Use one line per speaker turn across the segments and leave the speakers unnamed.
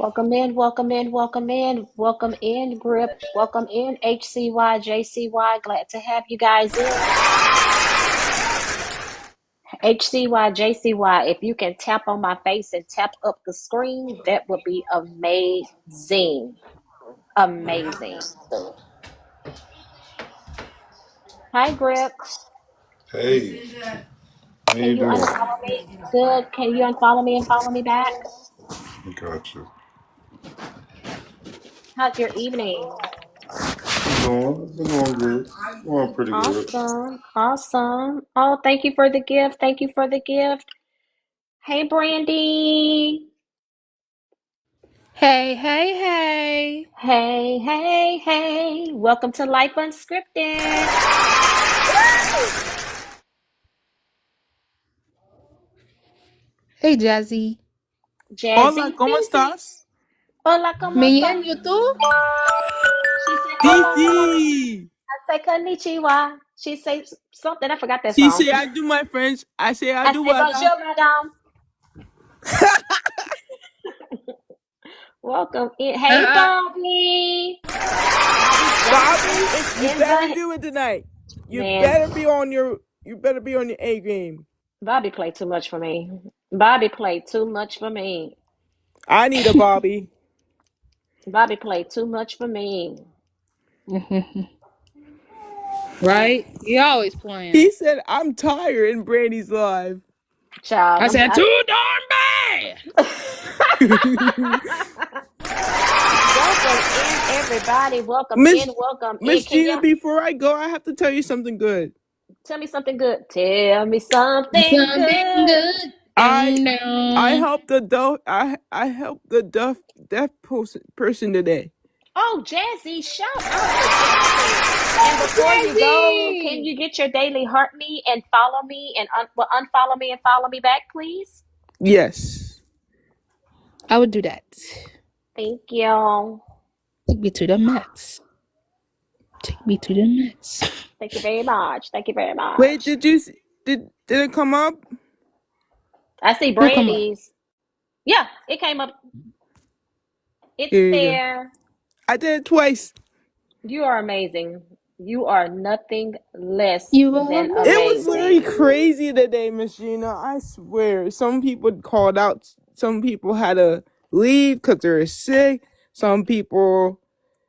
Welcome in, welcome in, welcome in, welcome in, Grip, welcome in, HCY, JCY. Glad to have you guys in. HCY, JCY, if you can tap on my face and tap up the screen, that would be amazing. Amazing. Hi, Grip.
Hey, how
Can
you
you
doing?
unfollow me? Good. Can you unfollow me and follow me back?
Gotcha.
How's your evening?
It's going good. It's going pretty good.
Awesome. Awesome. Oh, thank you for the gift. Thank you for the gift. Hey, Brandy.
Hey, hey, hey.
Hey, hey, hey. Welcome to Life Unscripted.
Hey, Jazzy.
Hola,
Jazzy
¿cómo
Fifi.
estás?
Hola, ¿cómo estás?
Bien, YouTube?
She said,
Sí,
hola, ¿cómo estás?
sí.
I say, konnichiwa. She say something. I forgot that
She
song.
say I do my French. I say I
I
do
say,
what?
bonjour, madame. Welcome in. Hey, Bobby. Bobby
Bobby,
Johnson
you
is in
better
the
do it tonight. You
man.
better be on your A game.
Bobby played too much for me. Bobby played too much for me.
I need a Bobby.
Bobby played too much for me.
Right? He always playing.
He said I'm tired in Brandy's live.
Child,
I said, too darn
welcome in, everybody. Welcome in.
Miss
Welcome in.
Miss
Can
Gina,
you
before I go, I have to tell you something good.
tell me something good? Tell me
bad.
something
Something
good.
good
I
going
I
down.
helped the I helped the person today.
Oh, Jazzy, shout out to Jazzy. And
Oh,
before you go, can
Jazzy!
you get your daily heart me and follow me and unfollow me and follow me back, please?
Yes.
I would do that.
Thank you.
Take me to the max. Take me to the max.
Thank you very much. Thank you very
Wait,
much.
did it come up?
I see
Who come up?
Brandy's. Yeah, it came up. It's
Here you go.
there.
I did it twice.
You are amazing. You are nothing less
You are
than
It was literally
amazing.
amazing.
crazy today, Miss Gina. I swear. Some people called out. Some people had to leave because they were sick. Some people,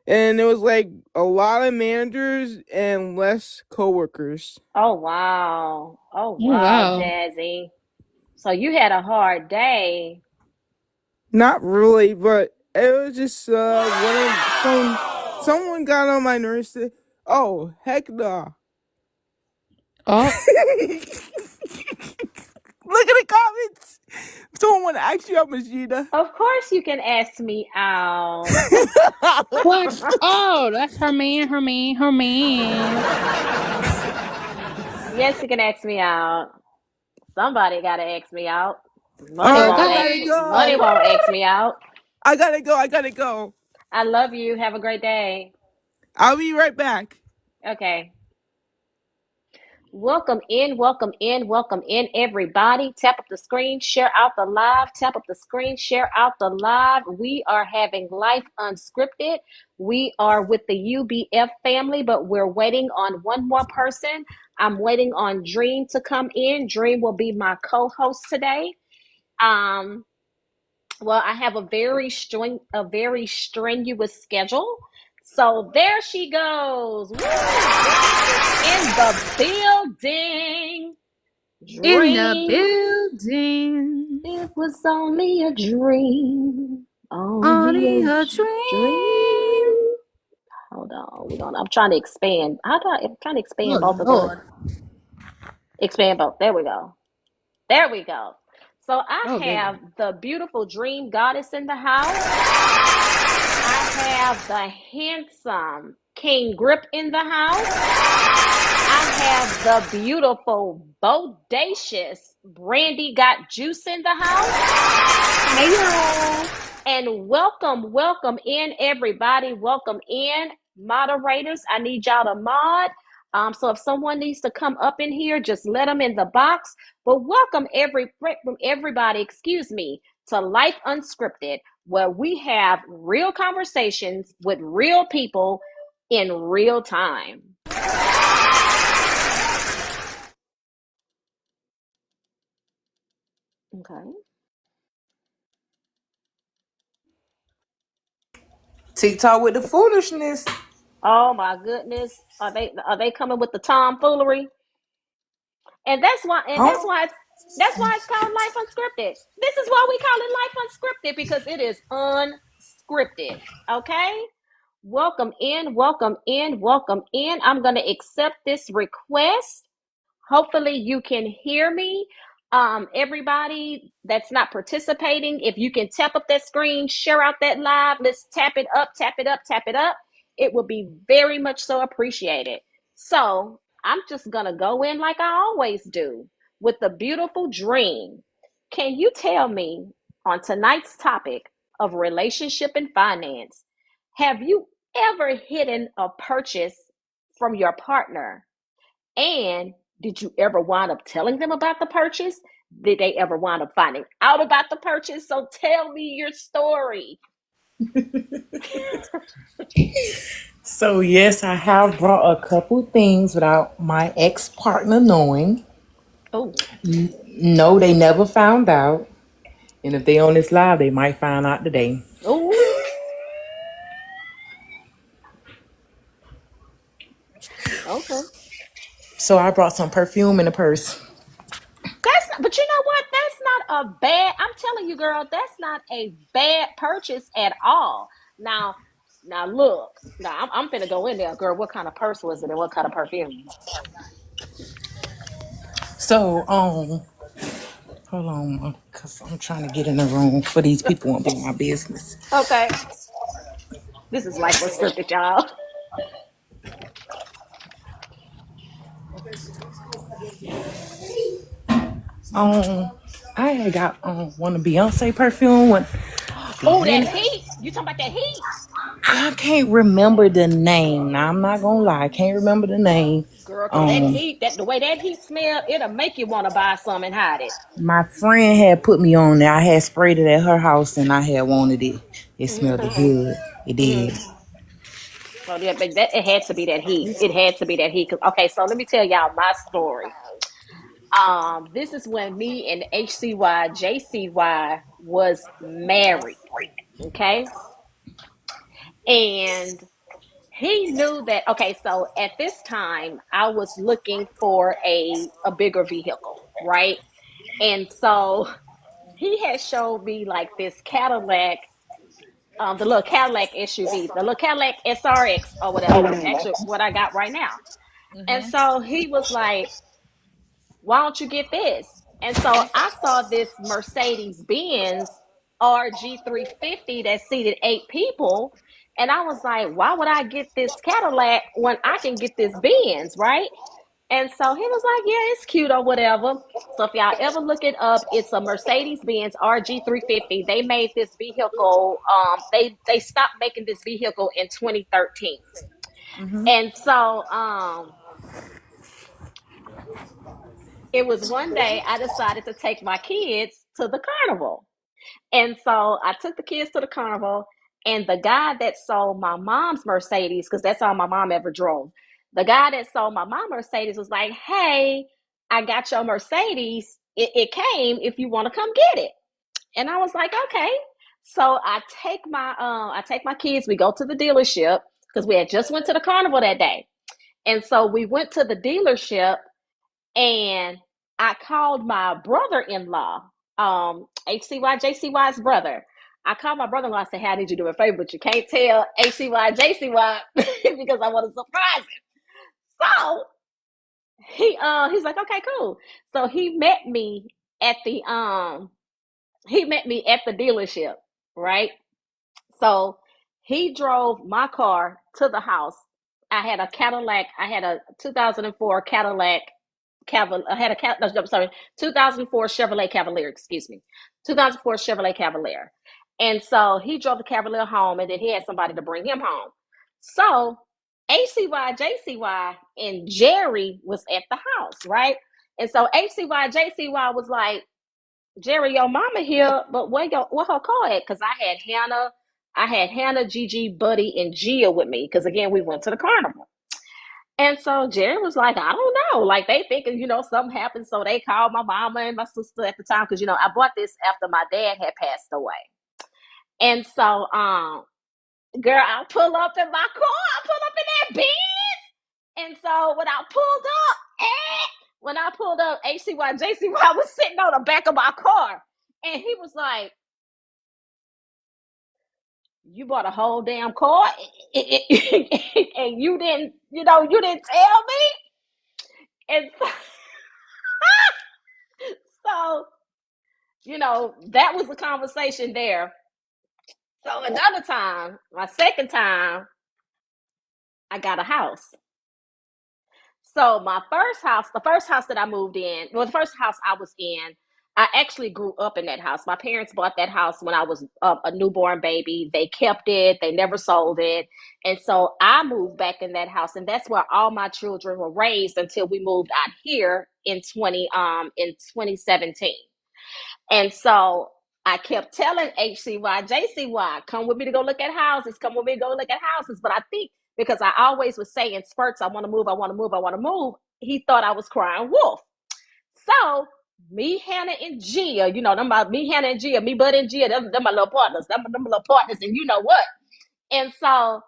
and it was like a lot of managers and less coworkers.
Oh wow. Oh
Oh,
wow,
wow.
Jazzy. So you had a hard day.
Not really, but it was just one of someone got on my nerves. Said, "Oh heck no!"
Oh,
Look at the comments. Someone want to ask you out, Miss Gina.
Of course you can ask me out.
what? Oh, that's her man, her man, her man.
Yes, you can ask me out. Somebody gotta ask me out. Money
I
won't
Go
ask
gotta
ahead.
money
go.
won't ask me out.
I gotta go. I gotta go.
I love you. Have a great day.
I'll be right back.
Okay. Welcome in, welcome in, welcome in, everybody. Tap up the screen, share out the live. Tap up the screen, share out the live. We are having Life Unscripted. We are with the UBF family, but we're waiting on one more person. I'm waiting on Dream to come in. Dream will be my co-host today. Um, well, I have a very strenuous schedule. So there she goes. Woo! Dream is in the building.
In the
Dream.
building.
It was only a dream. Only
Only
a
a
dream.
dream.
Hold on. I'm trying to expand. I'm trying to expand
Oh,
both of the
Lord.
expand both. There we go. There we go. So I
Oh,
have
goodness.
the beautiful dream goddess in the house. I have the handsome King Grip in the house. I have the beautiful, bodacious Brandy Got Juice in the house.
Hey, y'all.
And welcome in, everybody. Welcome in, moderators. I need y'all to mod. So if someone needs to come up in here, just let them in the box. But welcome everybody, excuse me, to Life Unscripted, where we have real conversations with real people in real time. Okay.
TikTok with the foolishness.
Oh my goodness. Are they coming with the tomfoolery? And that's why
Huh?
that's why it's called Life Unscripted. This is why we call it Life Unscripted, because it is unscripted. Okay? Welcome in, welcome in, welcome in. I'm going to accept this request. Hopefully you can hear me. Everybody that's not participating, if you can tap up that screen, share out that live, let's tap it up, tap it up, tap it up. It will be very much so appreciated. So I'm just going to go in like I always do with the beautiful dream. Can you tell me on tonight's topic of relationship and finance, have you ever hidden a purchase from your partner? And did you ever wind up telling them about the purchase? Did they ever wind up finding out about the purchase? So tell me your story.
So yes, I have brought a couple things without my ex-partner knowing.
Oh,
No, they never found out. And if they on this live, they might find out today.
oh, okay.
So I brought some perfume in a purse.
That's not, but you know what? That's not a bad. I'm telling you, girl, that's not a bad purchase at all. Now look. Now I'm finna go in there, girl. What kind of purse was it, and what kind of perfume?
So hold on, cause I'm trying to get in the room for these people won't be my business.
Okay, this is Life Unscripted, y'all.
I had got one of Beyonce perfume one.
Oh, that heat! You talking about that heat?
I can't remember the name. Now, I'm not gonna lie, I can't remember the name.
Girl, cause that
Um,
heat, the way that heat smell, it'll make you want to buy some and hide it.
my friend had put me on there. I had sprayed it at her house, and I had wanted it. It smelled
Mm-hmm.
good. It did.
Mm-hmm. So yeah, but that it had to be that heat. It had to be that heat. Okay, so let me tell y'all my story. This is when me and JCY was married. Okay, and he knew that. Okay, so at this time I was looking for a bigger vehicle, right? And so he had showed me like this Cadillac, the little Cadillac SUV, the little Cadillac SRX or whatever. Actually, what I got right now. And so he was like, "Why don't you get this?" And so I saw this Mercedes Benz RG350 that seated 8 people, and I was like, "Why would I get this Cadillac when I can get this Benz, right?" And so he was like, "Yeah, it's cute or whatever." So if y'all ever look it up, it's a Mercedes Benz RG350. They made this vehicle. They stopped making this vehicle in 2013. And so it was one day I decided to take my kids to the carnival. And so I took the kids to the carnival, and the guy that sold my mom's Mercedes, because that's all my mom ever drove, the guy that sold my mom Mercedes was like, "Hey, I got your Mercedes. It came if you want to come get it." And I was like, "Okay." So I take my kids, we go to the dealership because we had just went to the carnival that day. And so we went to the dealership, and I called my brother-in-law, JCY's brother. I called my brother-in-law and said, "Hey, I need you to do a favor, but you can't tell JCY because I want to surprise him." So he's like, "Okay, cool." So at the he met me at the dealership, right? So he drove my car to the house. I had a Cadillac. I had a 2004 Cadillac I had a no, sorry, 2004 Chevrolet Cavalier. Excuse me, 2004 Chevrolet Cavalier. And so he drove the Cavalier home, and then he had somebody to bring him home. So JCY, and Jerry was at the house, right? And so JCY was like, Jerry, your mama here, but where her car at? Because I had Hannah, Gigi, Buddy, and Gia with me. Because again, we went to the carnival. And so Jerry was like, I don't know. Like they thinking, something happened. So they called my mama and my sister at the time. Because, I bought this after my dad had passed away. And so, girl, I pull up in my car. I pull up in that Benz. And so when I pulled up, HCY, JCY was sitting on the back of my car. And he was like, you bought a whole damn car and you didn't, you didn't tell me. And so, that was the conversation there. So another time, my second time, I got a house. So the first house that I moved in, well, the first house I was in, I actually grew up in that house. My parents bought that house when I was a newborn baby. They kept it. They never sold it. And so I moved back in that house, and that's where all my children were raised until we moved out here in 2017. And so I kept telling HCY, JCY, come with me to go look at houses. Come with me to go look at houses. But I think because I always was saying spurts, I want to move, I want to move, I want to move, he thought I was crying wolf. So me, Hannah, and Gia, me, Hannah, and Gia, me, Bud, and Gia, them my little partners. Them little partners, and you know what? And so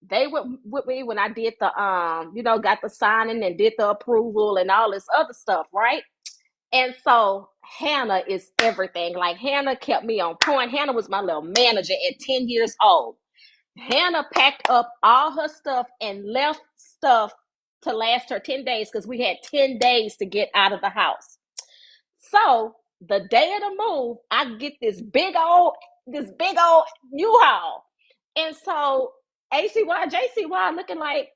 they went with me when I did the, got the signing and did the approval and all this other stuff, right? And so Hannah is everything. Like Hannah kept me on point. Hannah was my little manager at 10 years old. Hannah packed up all her stuff and left stuff to last her 10 days because we had 10 days to get out of the house. So the day of the move, I get this big old U-Haul. And so ACY, JCY looking like,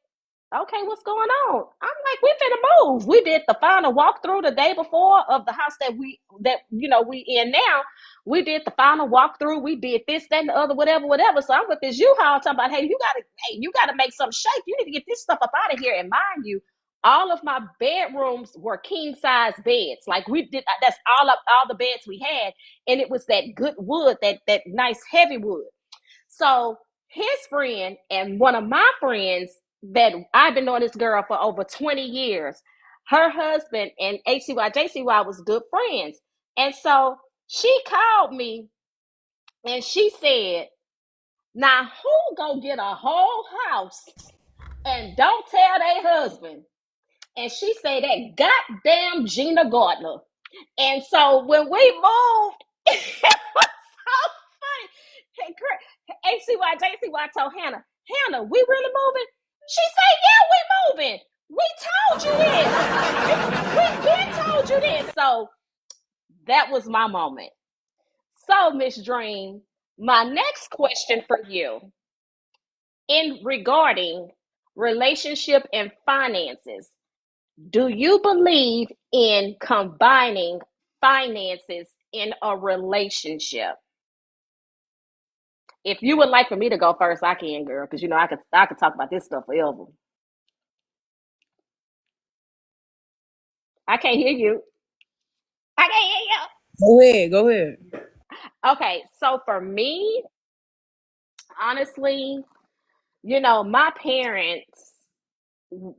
okay, what's going on? I'm like, we finna move. We did the final walkthrough the day before of the house that we in now. We did the final walkthrough. We did this, that, and the other, whatever. So I'm with this U-Haul talking about, hey, you gotta make some shake. You need to get this stuff up out of here. And mind you, all of my bedrooms were king size beds. Like that's all the beds we had, and it was that good wood, that nice heavy wood. So his friend and one of my friends that I've been knowing this girl for over 20 years, her husband and HCY, JCY was good friends. And so she called me and she said, now who go get a whole house and don't tell their husband? And she said that goddamn Gina Gardner. And so when we moved, it was so funny. HCY, JCY told Hannah, we really moving? She said, yeah, we moving. We told you this. We been told you this. So that was my moment. So, Miss Dream, my next question for you in regarding relationship and finances, do you believe in combining finances in a relationship? If you would like for me to go first, I can, girl, because I could talk about this stuff forever. I can't hear you. I can't hear
Go ahead.
you. Okay, so for me, honestly, my parents,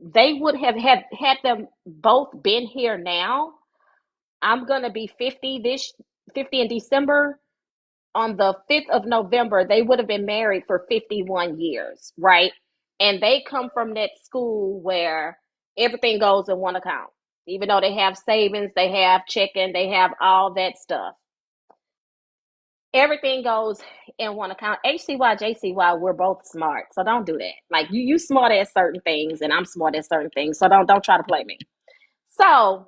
they would have had them both been here now. I'm gonna be 50 in December. On the 5th of November, they would have been married for 51 years, right? And they come from that school where everything goes in one account. Even though they have savings, they have checking, they have all that stuff. Everything goes in one account. HCY, JCY, we're both smart. So don't do that. Like you smart at certain things and I'm smart at certain things. So don't try to play me. So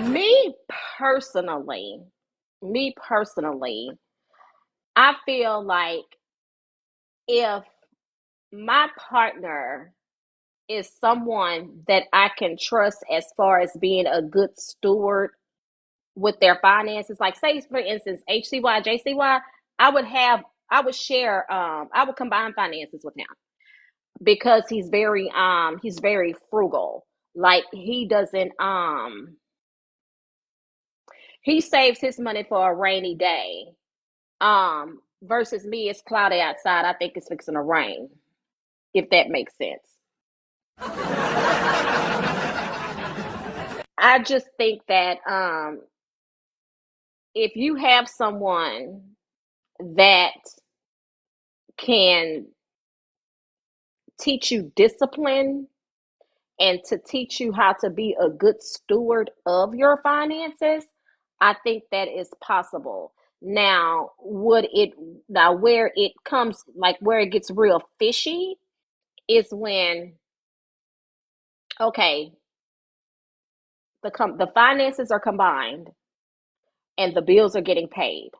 me personally, I feel like if my partner is someone that I can trust as far as being a good steward with their finances, like say for instance, HCY, JCY, I would share, I would combine finances with him because he's very frugal. Like he doesn't he saves his money for a rainy day. Versus me, it's cloudy outside. I think it's fixing to rain, if that makes sense. I just think that if you have someone that can teach you discipline and to teach you how to be a good steward of your finances, I think that is possible. Now, where it comes, like where it gets real fishy is when, okay, the finances are combined and the bills are getting paid.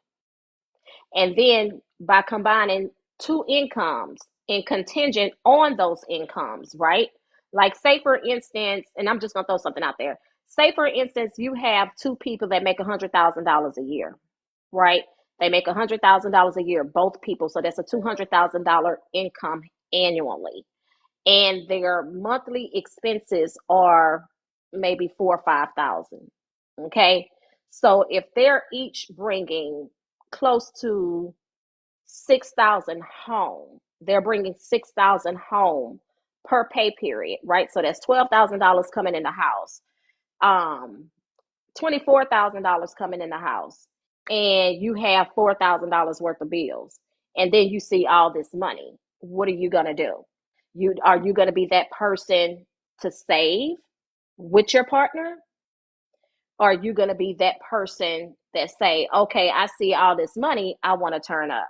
And then by combining two incomes and contingent on those incomes, right? Like, say, for instance, and I'm just going to throw something out there. Say, for instance, you have two people that make $100,000 a year, right? They make $100,000 a year, both people. So that's a $200,000 income annually. And their monthly expenses are maybe 4 or 5,000. Okay. So if they're each bringing close to 6,000 home, they're bringing 6,000 home per pay period, right? So that's $12,000 coming in the house, $24,000 coming in the house, and you have $4,000 worth of bills, and then you see all this money. What are you gonna do? Are you gonna be that person to save with your partner? Or are you gonna be that person that say, okay, I see all this money, I want to turn up?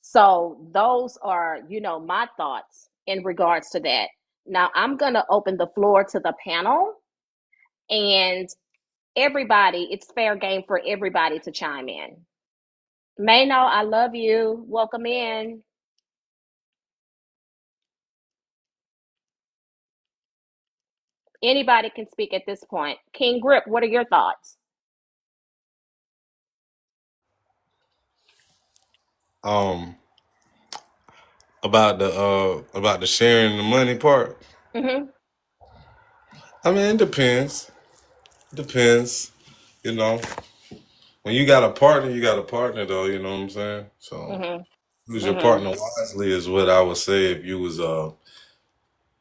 So those are, my thoughts in regards to that. Now I'm going to open the floor to the panel, and everybody, it's fair game for everybody to chime in. Mayno, I love you. Welcome in. Anybody can speak at this point. King Grip, what are your thoughts?
Um, about the sharing the money part.
Mm-hmm.
I mean, it depends. Depends. You know, when you got a partner, you got a partner, though. You know what I'm saying? So,
Mm-hmm.
choose your
Mm-hmm.
partner wisely is what I would say. If you was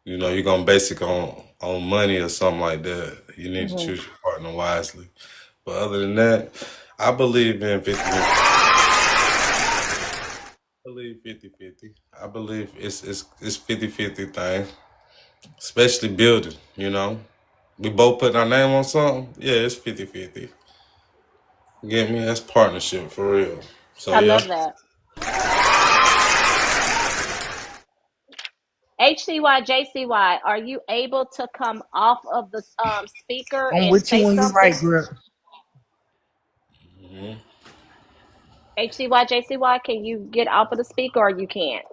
you're gonna base it on money or something like that. You need to
Mm-hmm.
choose your partner wisely. But other than that, I believe in 50. I believe 50-50. I believe it's 50-50 thing, especially building, you know. We both put our name on something. Yeah, it's 50-50. Get me? That's partnership for real. So
I
yeah.
love that. HCY, JCY, are you able to come off of the speaker
I'm
and
with you
say
when you're right,
something?
Grip.
Mhm.
HCY, JCY, can you get off of the speaker or you can't?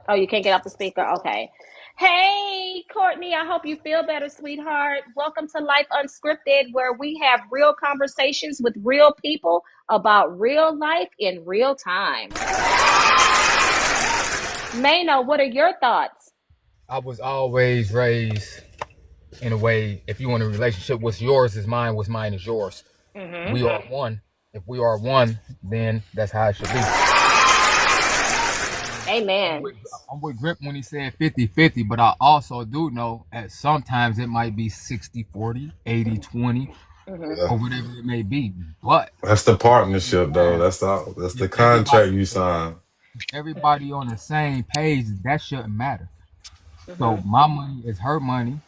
Oh, you can't get off the speaker? Okay. Hey, Courtney, I hope you feel better, sweetheart. Welcome to Life Unscripted, where we have real conversations with real people about real life in real time. Mayno, what are your thoughts?
I was always raised in a way, if you want a relationship, what's yours is mine, what's mine is yours.
Mm-hmm.
We are one. If we are one, then that's how it should be. I'm
Amen.
with, I'm with Grip when he said 50-50, but I also do know at sometimes it might be 60-40, 80-20,
Mm-hmm.
or whatever it may be. But
That's the partnership, though.
man,
That's the
if everybody
contract you sign.
everybody on the same page, that shouldn't matter. So
Mm-hmm.
my money is her money.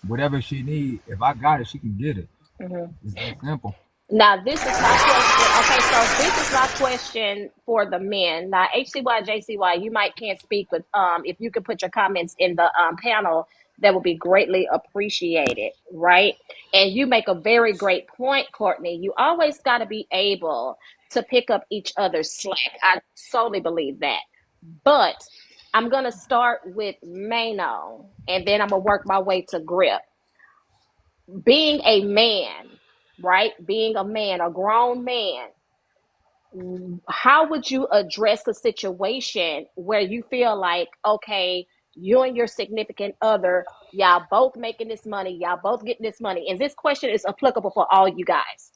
Whatever she need, if I got it, she can get it.
Mm-hmm.
It's that simple.
Now, this is my question. Okay, so this is my question for the men. Now, HCY, JCY, you might can't speak, but if you could put your comments in the panel, that would be greatly appreciated, right? And you make a very great point, Courtney. You always got to be able to pick up each other's slack. I solely believe that. But I'm going to start with Mano, and then I'm going to work my way to Grip. Being a man, right? Being a man, a grown man, how would you address a situation where you feel like, okay, you and your significant other, y'all both making this money, y'all both getting this money, and this question is applicable for all you guys,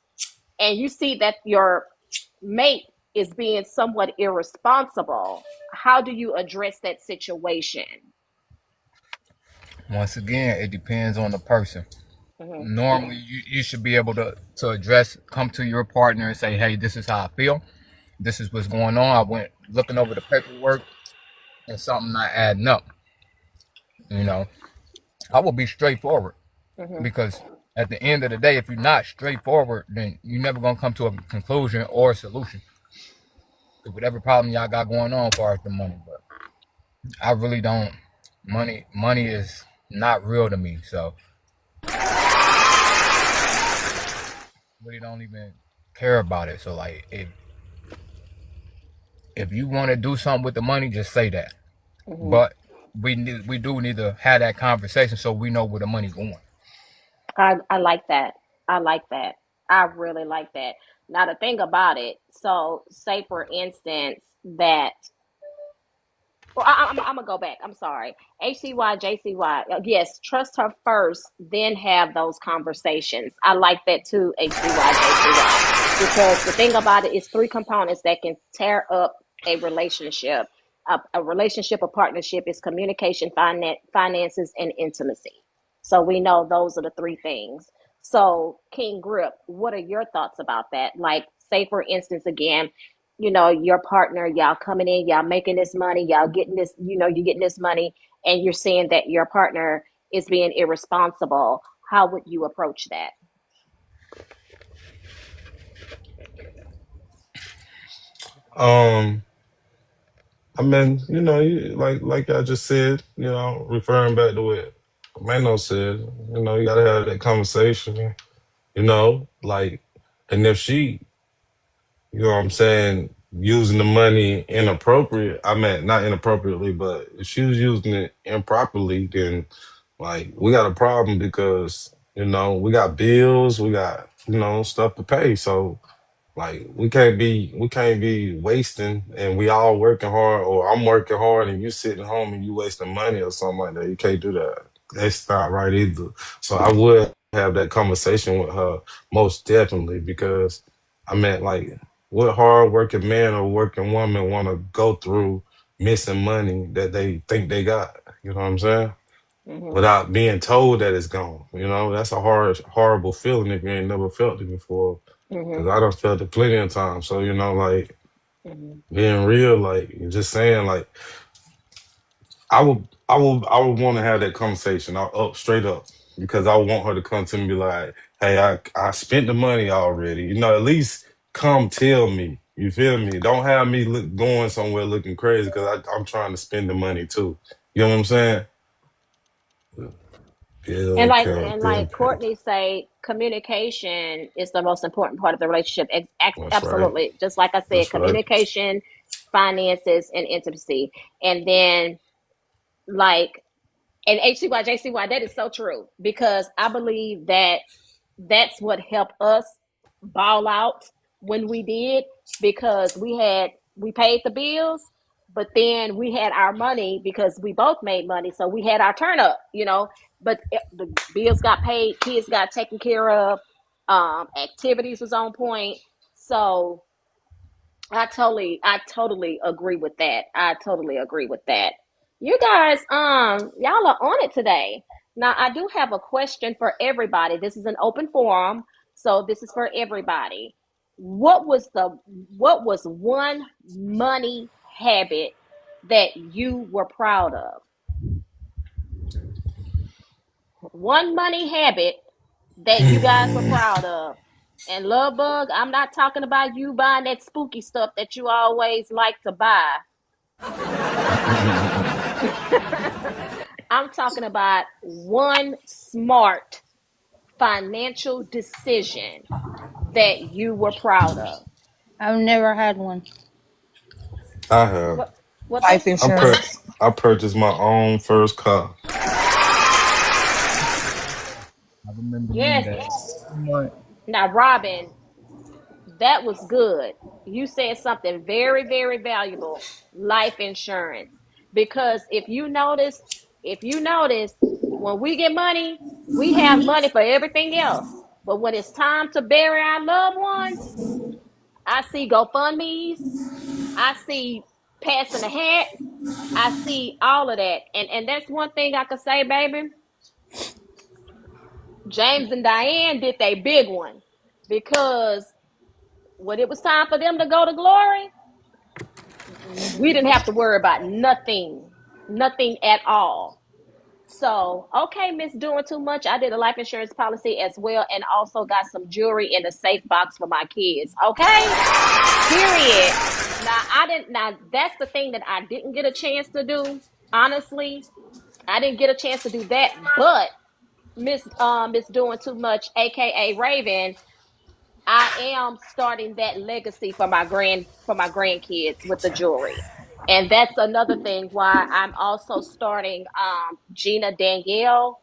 and you see that your mate is being somewhat irresponsible, how do you address that situation?
Once again, it depends on the person.
Mm-hmm.
Normally, you should be able to address, come to your partner and say, hey, this is how I feel. This is what's going on. I went looking over the paperwork and something not adding up. You know, I will be straightforward
Mm-hmm.
because at the end of the day, if you're not straightforward, then you're never going to come to a conclusion or a solution to whatever problem y'all got going on as far as the money. But I really don't. Money is not real to me. So really don't even care about it. So like if you want to do something with the money, just say that.
Mm-hmm.
But we do need to have that conversation so we know where the money's going.
I like that. I like that. I really like that. Now the thing about it, so say for instance that, well, I'm gonna go back. I'm sorry. HCY, JCY. Yes, trust her first, then have those conversations. I like that too, HCY, JCY. Because the thing about it is three components that can tear up a relationship. A relationship, a partnership is communication, finances, and intimacy. So we know those are the three things. So, King Grip, what are your thoughts about that? Like, say for instance, again, your partner, y'all coming in, y'all making this money, y'all getting this, you're getting this money, and you're seeing that your partner is being irresponsible. How would you approach that?
Um, I mean, like I just said, referring back to what Mano said, you gotta have that conversation, like, and if she, what I'm saying, using the money inappropriate, I meant not inappropriately, but if she was using it improperly, then like we got a problem because, we got bills, we got, stuff to pay. So like we can't be wasting and we all working hard or I'm working hard and you sitting home and you wasting money or something like that. You can't do that. That's not right either. So I would have that conversation with her most definitely because I meant like what hard working man or working woman want to go through missing money that they think they got. You know what I'm saying?
Mm-hmm.
Without being told that it's gone. That's a horrible feeling if you ain't never felt it before.
Mm-hmm.
Cause I done felt it plenty of times. So, like
Mm-hmm.
being real, like just saying like I would want to have that conversation up straight up because I want her to come to me and be like, hey, I spent the money already. At least come tell me. You feel me? Don't have me going somewhere looking crazy because I'm trying to spend the money too. You know what I'm saying?
And
Bill,
like
count,
and
then
like
pay.
Courtney say, communication is the most important part of the relationship.
That's right.
Absolutely, just like I said,
That's right.
communication, finances, and intimacy. And then like, and HCY, JCY, that is so true because I believe that that's what helped us ball out when we did because we paid the bills, but then we had our money because we both made money, so we had our turn up. But the bills got paid, kids got taken care of, activities was on point. So I totally agree with that. I totally agree with that. You guys, y'all are on it today. Now, I do have a question for everybody. This is an open forum, so this is for everybody. What was one money habit that you were proud of? One money habit that you guys were proud of. And Love Bug, I'm not talking about you buying that spooky stuff that you always like to buy. I'm talking about one smart financial decision that you were proud of.
I've never had one.
I have.
What they?
Life insurance.
I purchased my own first car.
I remember doing
Yes.
that. What?
Now, Robin, that was good. You said something very, very valuable. Life insurance. Because if you notice, when we get money, we have money for everything else. But when it's time to bury our loved ones, I see GoFundMe's, I see passing the hat, I see all of that. And that's one thing I could say, baby. James and Diane did they big one, because when it was time for them to go to glory, we didn't have to worry about nothing at all. So, okay, Miss Doing Too Much. I did a life insurance policy as well, and also got some jewelry in a safe box for my kids. Okay, period. Now that's the thing that I didn't get a chance to do. Honestly, I didn't get a chance to do that. But Miss Doing Too Much, aka Raven, I am starting that legacy for my grandkids with the jewelry. And that's another thing why I'm also starting Gina Danielle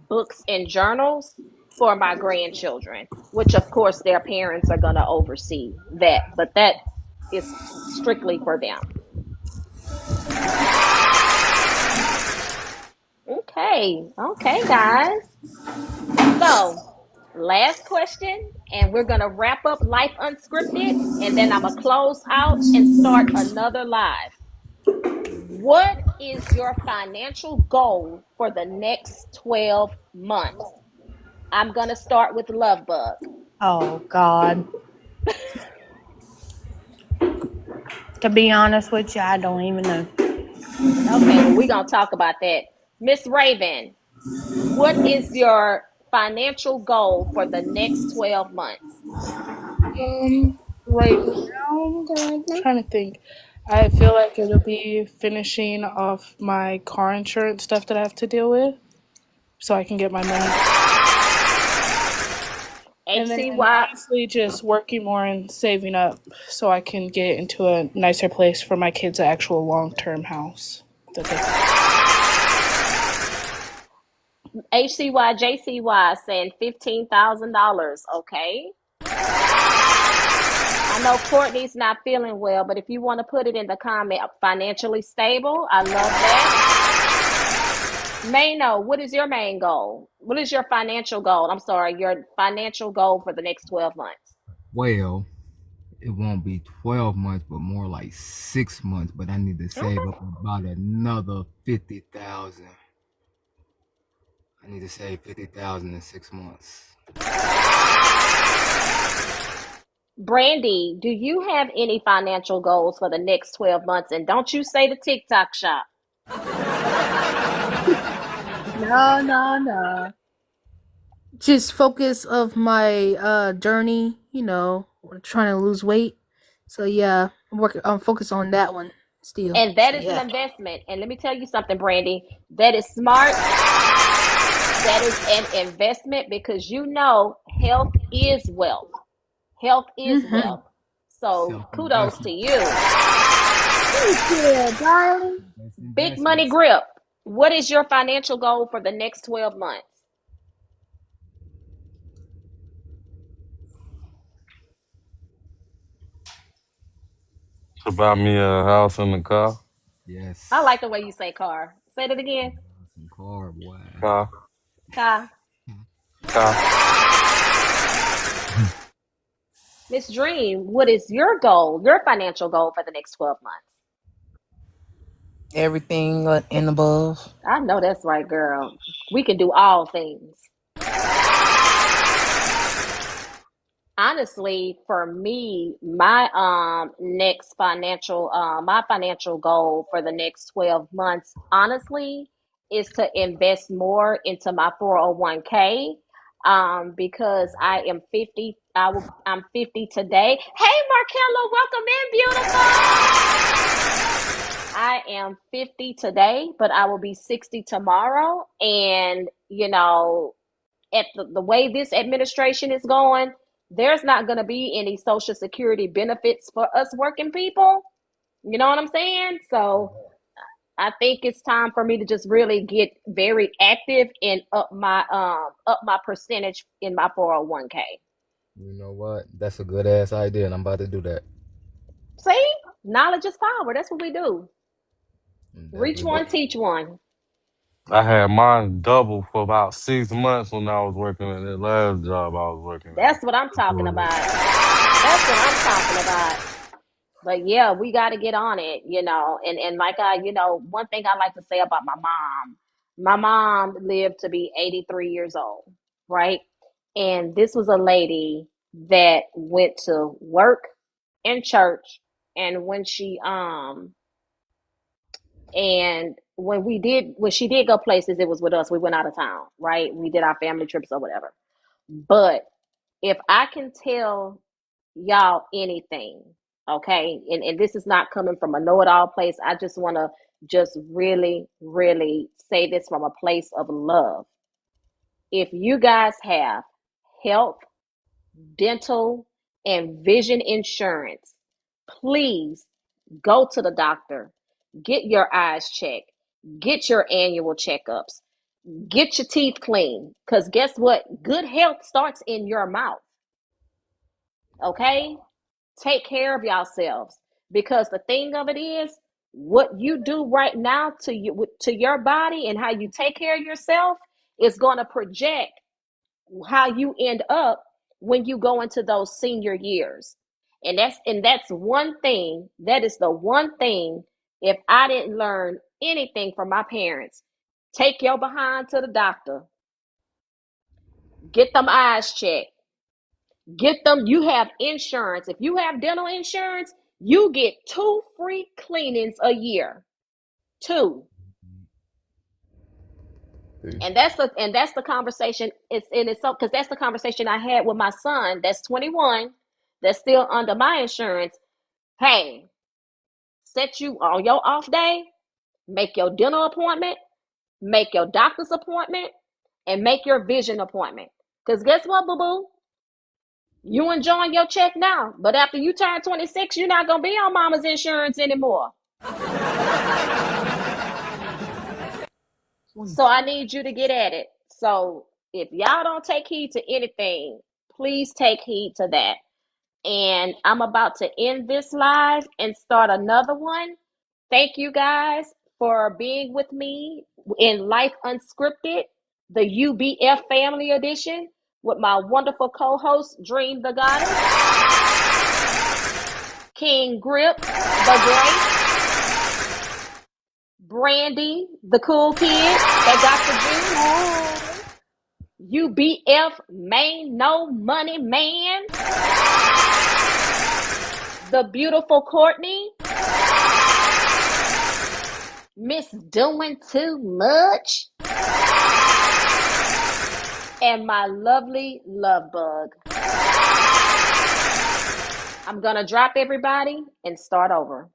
books and journals for my grandchildren, which of course their parents are going to oversee that, but that is strictly for them. Okay, guys. So, last question, and we're going to wrap up Life Unscripted, and then I'm going to close out and start another live. What is your financial goal for the next 12 months? I'm going to start with Lovebug.
Oh, God. To be honest with you, I don't even know.
Okay, well, we're going to talk about that. Miss Raven, what is your financial goal for the next 12 months?
Right now, I'm trying to think. I feel like it'll be finishing off my car insurance stuff that I have to deal with, so I can get my money. And then
HCY,
honestly, just working more and saving up so I can get into a nicer place for my kids' actual long-term house.
HCY, JCY saying $15,000. Okay. I know Courtney's not feeling well, but if you want to put it in the comment, financially stable, I love that. Mano, what is your main goal? What is your financial goal? I'm sorry, your financial goal for the next 12 months.
Well, it won't be 12 months, but more like 6 months. But I need to save up about another 50,000. I need to save 50,000 in 6 months.
Brandy, do you have any financial goals for the next 12 months? And don't you say the TikTok shop.
No. Just focus of my journey, trying to lose weight. So yeah, I'm focused on that one still.
And that is an investment. And let me tell you something, Brandy. That is smart. That is an investment, because health is wealth. Health is wealth. So kudos to you.
Yeah, darling.
Big Money Grip, what is your financial goal for the next 12 months?
To buy me a house and a car.
Yes.
I like the way you say car. Say that again.
Car, boy.
Car.
Miss Dream, what is your goal, your financial goal for the next 12 months?
Everything and above.
I know that's right, girl. We can do all things. Honestly, for me, my my financial goal for the next 12 months, honestly, is to invest more into my 401k. Because I am 50. I'm 50 today. Hey, Markella, welcome in, beautiful. I am 50 today, but I will be 60 tomorrow. And, at the way this administration is going, there's not going to be any Social Security benefits for us working people. You know what I'm saying? So I think it's time for me to just really get very active and up my percentage in my 401k.
You know what? That's a good ass idea, and I'm about to do that.
See? Knowledge is power. That's what we do. Reach
Definitely.
one,
But
teach one.
I had mine double for about 6 months when I was working at the last job I was working
That's what I'm talking
at.
about. That's what I'm talking about. But yeah, we got to get on it, and like one thing I like to say about my mom lived to be 83 years old, right? And this was a lady that went to work in church, and when she did go places, it was with us. We went out of town, right? We did our family trips or whatever. But if I can tell y'all anything, okay, and this is not coming from a know-it-all place, I just want to just really, really say this from a place of love. If you guys have health, dental, and vision insurance, please go to the doctor, get your eyes checked, get your annual checkups, get your teeth clean, because guess what? Good health starts in your mouth. Okay? Take care of yourselves, because the thing of it is, what you do right now to your body and how you take care of yourself is going to project how you end up when you go into those senior years. And that's one thing, that is the one thing, if I didn't learn anything from my parents, take your behind to the doctor, get them eyes checked, get them, you have insurance. If you have dental insurance, you get 2 free cleanings a year. 2. And that's the conversation. It's so, because that's the conversation I had with my son that's 21, that's still under my insurance. Hey, set you on your off day, make your dental appointment, make your doctor's appointment, and make your vision appointment. Because guess what, boo-boo? You enjoying your check now, but after you turn 26, you're not going to be on mama's insurance anymore. So I need you to get at it. So if y'all don't take heed to anything, please take heed to that. And I'm about to end this live and start another one. Thank you guys for being with me in Life Unscripted, the UBF Family Edition, with my wonderful co-host, Dream the Goddess, King Grip, the Great, Brandy, the cool kid that got the juice, UBF Main No Money Man, the beautiful Courtney, Miss Doing Too Much, and my lovely love bug. I'm gonna drop everybody and start over.